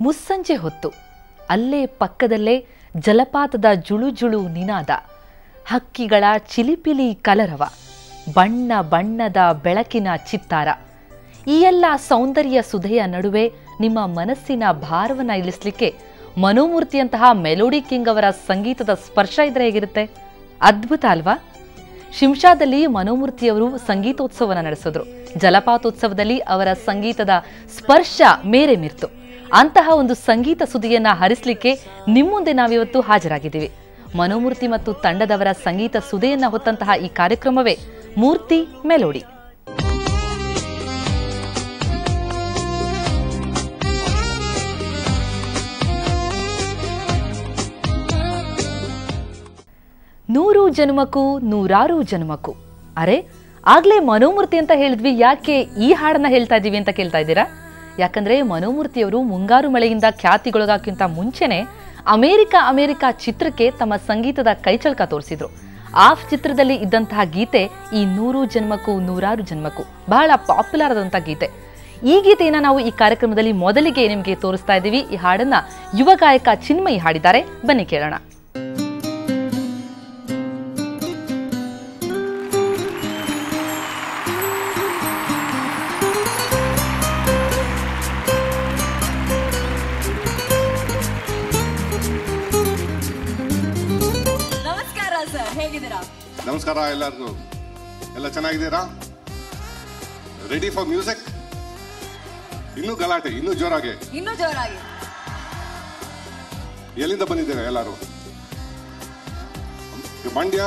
ಮುಸ್ಸಂಜೆ ಹೊತ್ತು ಅಲ್ಲೇ ಪಕ್ಕದಲ್ಲೇ ಜಲಪಾತದ ಜುಳುಜುಳು ನಿನಾದ, ಹಕ್ಕಿಗಳ ಚಿಲಿಪಿಲಿ ಕಲರವ, ಬಣ್ಣ ಬಣ್ಣದ ಬೆಳಕಿನ ಚಿತ್ತಾರ. ಈ ಎಲ್ಲ ಸೌಂದರ್ಯ ಸುಧೆಯ ನಡುವೆ ನಿಮ್ಮ ಮನಸ್ಸಿನ ಭಾರವನ್ನು ಇಳಿಸಲಿಕ್ಕೆ ಮನೋಮೂರ್ತಿಯಂತಹ ಮೆಲೋಡಿ ಕಿಂಗ್ ಅವರ ಸಂಗೀತದ ಸ್ಪರ್ಶ ಇದ್ರೆ ಹೇಗಿರುತ್ತೆ? ಅದ್ಭುತ ಅಲ್ವಾ? ಶಿಂಷಾದಲ್ಲಿ ಮನೋಮೂರ್ತಿಯವರು ಸಂಗೀತೋತ್ಸವನ ನಡೆಸಿದ್ರು. ಜಲಪಾತೋತ್ಸವದಲ್ಲಿ ಅವರ ಸಂಗೀತದ ಸ್ಪರ್ಶ ಮೇರೆ ಮಿರ್ತು. ಅಂತಹ ಒಂದು ಸಂಗೀತ ಸುದಿಯನ್ನ ಹರಿಸಲಿಕ್ಕೆ ನಿಮ್ಮ ಮುಂದೆ ನಾವಿವತ್ತು ಹಾಜರಾಗಿದ್ದೀವಿ. ಮನೋಮೂರ್ತಿ ಮತ್ತು ತಂಡದವರ ಸಂಗೀತ ಸುದೆಯನ್ನ ಹೊತ್ತಂತಹ ಈ ಕಾರ್ಯಕ್ರಮವೇ ಮೂರ್ತಿ ಮೆಲೋಡಿ. ನೂರು ಜನ್ಮಕ್ಕೂ ನೂರಾರು ಜನ್ಮಕ್ಕೂ. ಅರೆ, ಆಗ್ಲೇ ಮನೋಮೂರ್ತಿ ಅಂತ ಹೇಳಿದ್ವಿ, ಯಾಕೆ ಈ ಹಾಡನ್ನ ಹೇಳ್ತಾ ಇದ್ದೀವಿ ಅಂತ ಕೇಳ್ತಾ ಇದ್ದೀರಾ? ಯಾಕಂದ್ರೆ ಮನೋಮೂರ್ತಿಯವರು ಮುಂಗಾರು ಮಳೆಯಿಂದ ಖ್ಯಾತಿಗೊಳಗಾಕ್ಕಿಂತ ಮುಂಚೆನೆ ಅಮೆರಿಕ ಚಿತ್ರಕ್ಕೆ ತಮ್ಮ ಸಂಗೀತದ ಕೈಚಳಕ ತೋರಿಸಿದ್ರು. ಆ ಚಿತ್ರದಲ್ಲಿ ಇದ್ದಂತಹ ಗೀತೆ ಈ ನೂರು ಜನ್ಮಕ್ಕೂ ನೂರಾರು ಜನ್ಮಕ್ಕೂ ಬಹಳ ಪಾಪ್ಯುಲರ್ ಆದಂತಹ ಗೀತೆ. ಈ ಗೀತೆಯನ್ನ ನಾವು ಈ ಕಾರ್ಯಕ್ರಮದಲ್ಲಿ ಮೊದಲಿಗೆ ನಿಮಗೆ ತೋರಿಸ್ತಾ ಇದ್ದೀವಿ. ಈ ಹಾಡನ್ನ ಯುವ ಗಾಯಕ ಚಿನ್ಮಯಿ ಹಾಡಿದ್ದಾರೆ. ಬನ್ನಿ ಕೇಳೋಣ. ನಮಸ್ಕಾರ ಎಲ್ಲರಿಗೂ. ಎಲ್ಲ ಚೆನ್ನಾಗಿದ್ದೀರಾ? Ready for music? ಇನ್ನೂ ಗಲಾಟೆ, ಇನ್ನೂ ಜೋರಾಗಿ. ಎಲ್ಲಿಂದ ಬಂದಿದ್ದೀರಾ ಎಲ್ಲರೂ? ಮಂಡ್ಯ?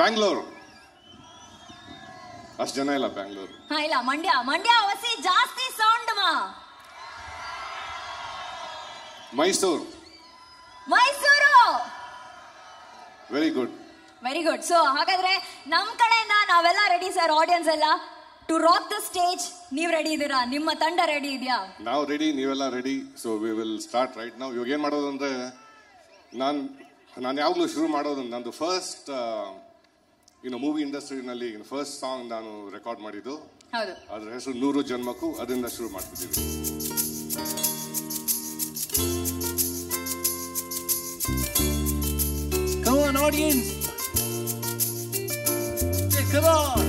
ಬ್ಯಾಂಗ್ಳೂರು? ಅಷ್ಟು ಜನ ಇಲ್ಲ ಬ್ಯಾಂಗ್ಳೂರು. ಮಂಡ್ಯ ಜಾಸ್ತಿ sound. Mysuru? Very good. So ಹಾಗಾದ್ರೆ ನಮ್ ಕಡೆಯಿಂದ ನಾವೆಲ್ಲ ರೆಡಿ ಸರ್. ಆಡಿಯನ್ಸ್ ಎಲ್ಲ ಟು ರಾಕ್ ದ ಸ್ಟೇಜ್. ನೀವ್ ರೆಡಿ ಇದ್ದೀರಾ? ನಿಮ್ಮ ತಂಡ ರೆಡಿ ಇದೆಯಾ? ನಾವು ರೆಡಿ, ನೀವೆಲ್ಲ ready. So we will start right now. ಇವಾಗ ಏನ್ ಮಾಡೋದು ಅಂದ್ರೆ, ನಾನು ಯಾವಾಗಲೂ ಶುರು ಮಾಡೋದು, ನಂದು ಫಸ್ಟ್ ಮೂವಿ ಇಂಡಸ್ಟ್ರಿನಲ್ಲಿ ಫಸ್ಟ್ ಸಾಂಗ್ ನಾನು ರೆಕಾರ್ಡ್ ಮಾಡಿದ್ದು. ಅದ್ರ ಹೆಸರು ನೂರು ಜನ್ಮಕ್ಕೂ. ಅದರಿಂದ ಶುರು ಮಾಡ್ತಿದ್ದೀವಿ. Come on, audience. Yeah, come on.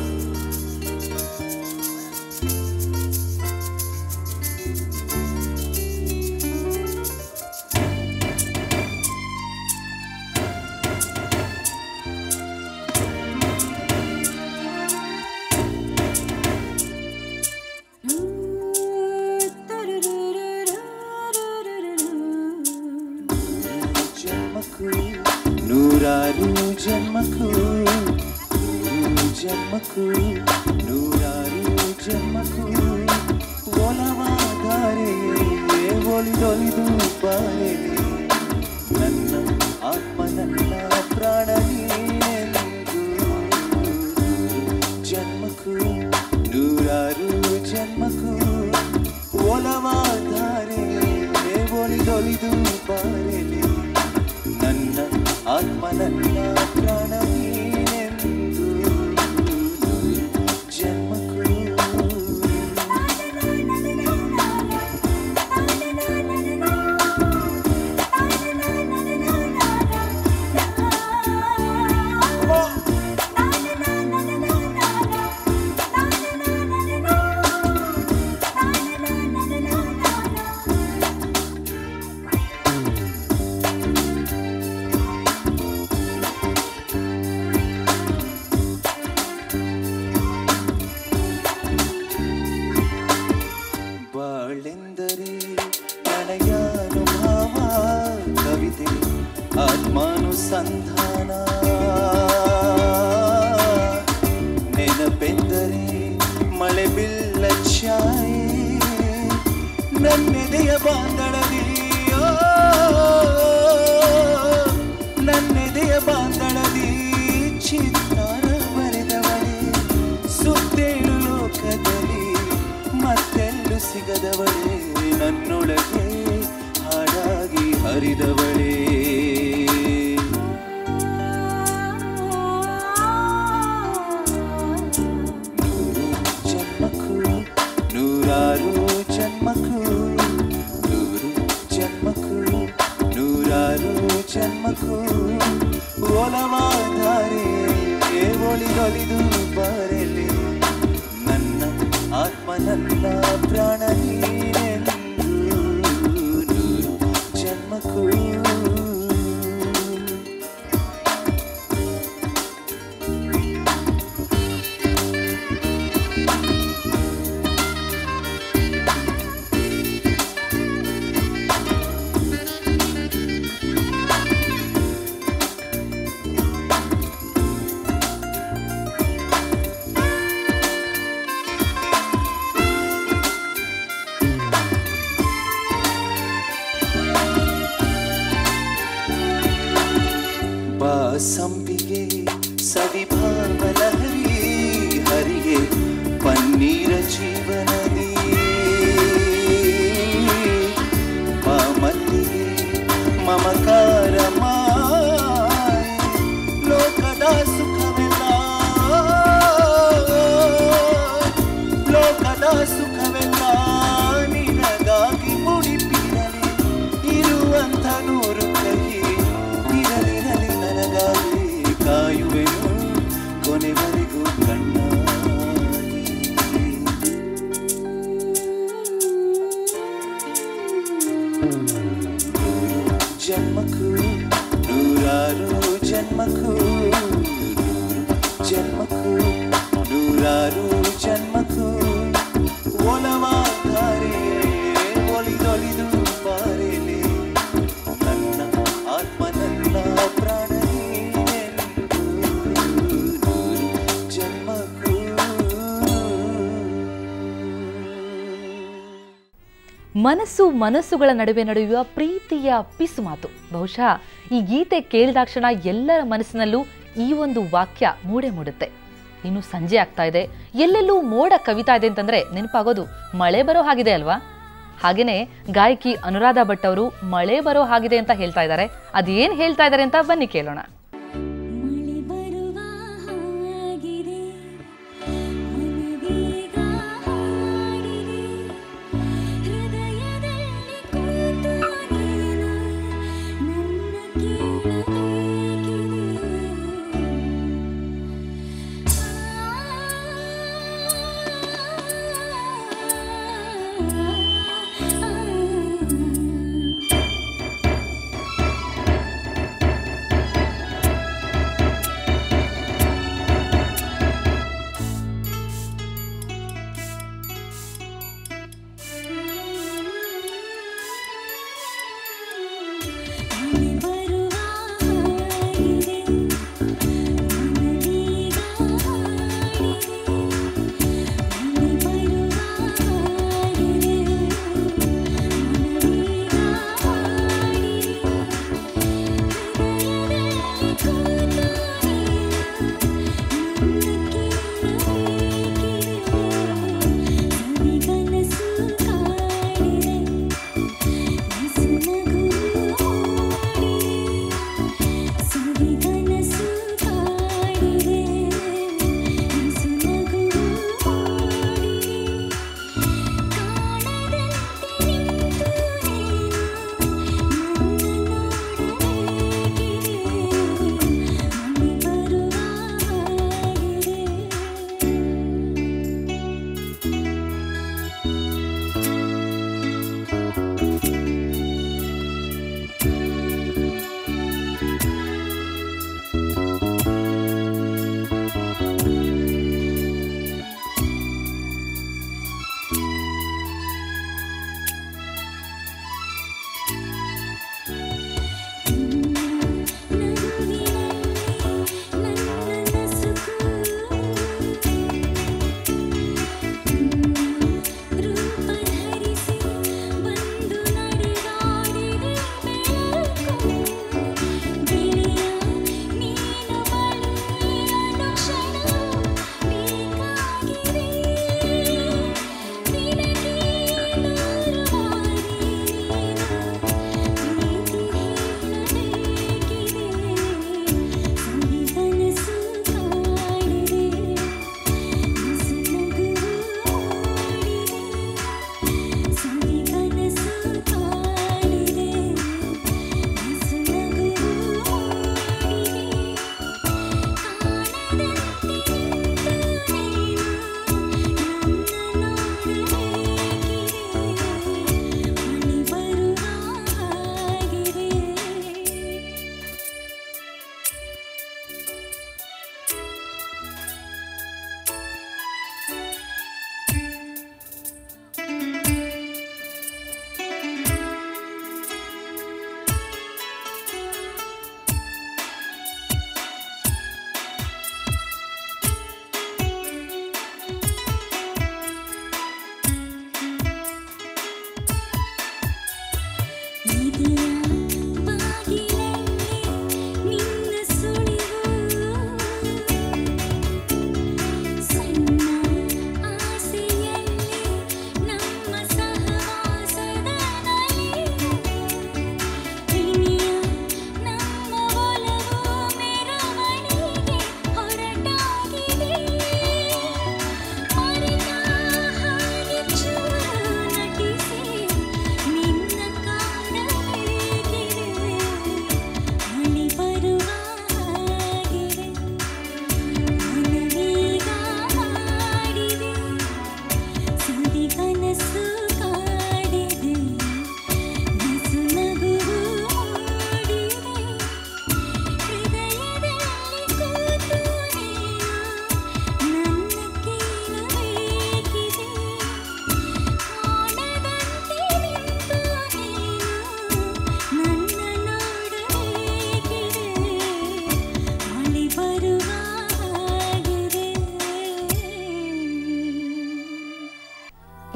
ನೂರಾರು ಜನ್ಮಕ್ಕೂ ನೂರಾರು ಜನ್ಮಕ್ಕೂ ಒಲವಾದರೆ ಒಲಿದೊಲಿದು ಬಾಳೆ ನನ್ನ ಆತ್ಮ ನನ್ನ ಪ್ರಾಣ ನೀನೆಂದು. ಜನ್ಮಕ್ಕೂ ನೂರಾರು ಜನ್ಮಕ್ಕೂ ಒಲವಾದರೆ ಒಲಿದೊಲಿದು ಬಾಳೆ ನನ್ನ ಆತ್ಮ ನನ್ನ ಪ್ರಾಣ ನೀನೆಂದು. ಜನ್ಮಕ್ಕೂ ಬಾಳೆಂದರೆ ಪ್ರಣಯಾನುಭವ, ಕವಿತೆ ಆತ್ಮಾನುಸಂಧಾನ. ನೆನಪೆಂದರೆ ಮಳೆ ಬಿಲ್ಲ ಛಾಯೆ ನನ್ನೆದೆಯ ಬಾಂಧಳದಿ. ನನ್ನೆದೆಯ ಬಾಂಧಳದಿ ಚಿತ್ತಾರ ಬರೆದವಳೆ, ಸುತ್ತೇಳು ಲೋಕದಲ್ಲಿ ಮತ್ತೆಲ್ಲೂ ಸಿಗದವಳೆ, ನನ್ನೊಳಗೆ ಹಾಡಾಗಿ ಹರಿದವಳೆ. ನೂರು ಒಲಿದೊಲಿದು ಬಾರೆಲೆ ನನ್ನ ಆತ್ಮ ನನ್ನ ಪ್ರಾಣ ನೀನೆಂದು ನೂರು ಜನ್ಮಕ್ಕೂ ಸಂಪಿಗೆ ಸವಿಭಾವಲಹರಿ ಹರಿಗೆ ಪನ್ನೀರ ಜೀವನದಿ ಮಲ್ಲಿಗೆ ಮಮಕಾರ ಮಾಯೆ ಲೋಕದ ಸುಖವೆಲ್ಲ ಲೋಕದ ಸುಖವೆಲ್ಲ ನಿನಗಾಗಿ ಮುಡಿಪಿರಲಿ ಇರುವಂಥ ನೂರು ಕಹಿ ಇರಲಿರಲಿ ನನಗಾಗಿ ಕಾಯುವೆನು ಕೊನೆವರೆಗೂ ಕಣ್ಣಾಗಿ ಜನ್ಮಕ್ಕೂ ನೂರಾರು ಜನ್ಮಕ್ಕೂ ಜನ್ಮಕ್ಕೂ ನೂರಾರು ಜನ್ಮಕ್ಕೂ ಒಲವಾಧಾರೆಯೇ ಒಲಿದೊಲಿದು ಬಾರೆಲೆ ನನ್ನ ಆತ್ಮ ನನ್ನ ಪ್ರಾಣ ನೀನೆಂದು ನೂರು ಜನ್ಮಕ್ಕೂ. ಮನಸ್ಸು ಮನಸ್ಸುಗಳ ನಡುವೆ ನಡೆಯುವ ಪ್ರೀತಿಯ ಪಿಸು ಮಾತು. ಬಹುಶಃ ಈ ಗೀತೆ ಕೇಳಿದಾಕ್ಷಣ ಎಲ್ಲರ ಮನಸ್ಸಿನಲ್ಲೂ ಈ ಒಂದು ವಾಕ್ಯ ಮೂಡೆ ಮೂಡುತ್ತೆ. ಇನ್ನು ಸಂಜೆ ಆಗ್ತಾ ಇದೆ, ಎಲ್ಲೆಲ್ಲೂ ಮೋಡ ಕವಿತಾ ಇದೆ ಅಂತಂದ್ರೆ ನೆನಪಾಗೋದು ಮಳೆ ಬರೋ ಹಾಗಿದೆ ಅಲ್ವಾ? ಹಾಗೇನೆ ಗಾಯಕಿ ಅನುರಾಧ ಭಟ್ ಅವರು ಮಳೆ ಬರೋ ಹಾಗಿದೆ ಅಂತ ಹೇಳ್ತಾ ಇದ್ದಾರೆ. ಅದೇನ್ ಹೇಳ್ತಾ ಇದ್ದಾರೆ ಅಂತ ಬನ್ನಿ ಕೇಳೋಣ.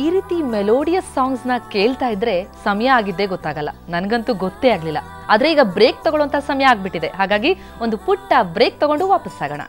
ಈ ರೀತಿ ಮೆಲೋಡಿಯಸ್ ಸಾಂಗ್ಸ್ನ ಕೇಳ್ತಾ ಇದ್ರೆ ಸಮಯ ಆಗಿದ್ದೇ ಗೊತ್ತಾಗಲ್ಲ. ನನಗಂತೂ ಗೊತ್ತೇ ಆಗಲಿಲ್ಲ. ಆದರೆ ಈಗ ಬ್ರೇಕ್ ತಗೊಳ್ಳೋಂಥ ಸಮಯ ಆಗ್ಬಿಟ್ಟಿದೆ. ಹಾಗಾಗಿ ಒಂದು ಪುಟ್ಟ ಬ್ರೇಕ್ ತಗೊಂಡು ವಾಪಸ್ ಆಗೋಣ.